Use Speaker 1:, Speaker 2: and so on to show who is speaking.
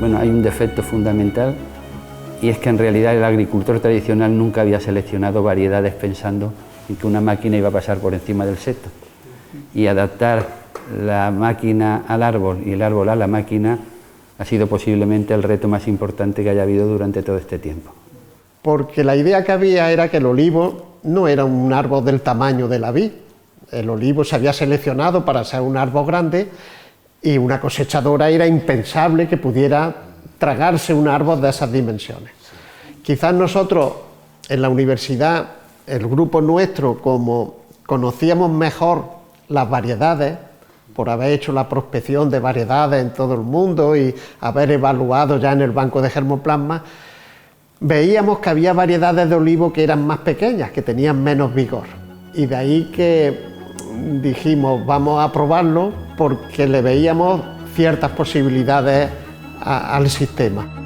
Speaker 1: Bueno, hay un defecto fundamental y es que en realidad el agricultor tradicional nunca había seleccionado variedades pensando en que una máquina iba a pasar por encima del seto. Y adaptar la máquina al árbol y el árbol a la máquina ha sido posiblemente el reto más importante que haya habido durante todo este tiempo.
Speaker 2: Porque la idea que había era que el olivo no era un árbol del tamaño de la vid. El olivo se había seleccionado para ser un árbol grande y una cosechadora era impensable que pudiera tragarse un árbol de esas dimensiones. Quizás nosotros en la universidad, el grupo nuestro, como conocíamos mejor las variedades, por haber hecho la prospección de variedades en todo el mundo y haber evaluado ya en el banco de germoplasma, veíamos que había variedades de olivo que eran más pequeñas, que tenían menos vigor. Y de ahí que dijimos, vamos a probarlo porque le veíamos ciertas posibilidades al sistema.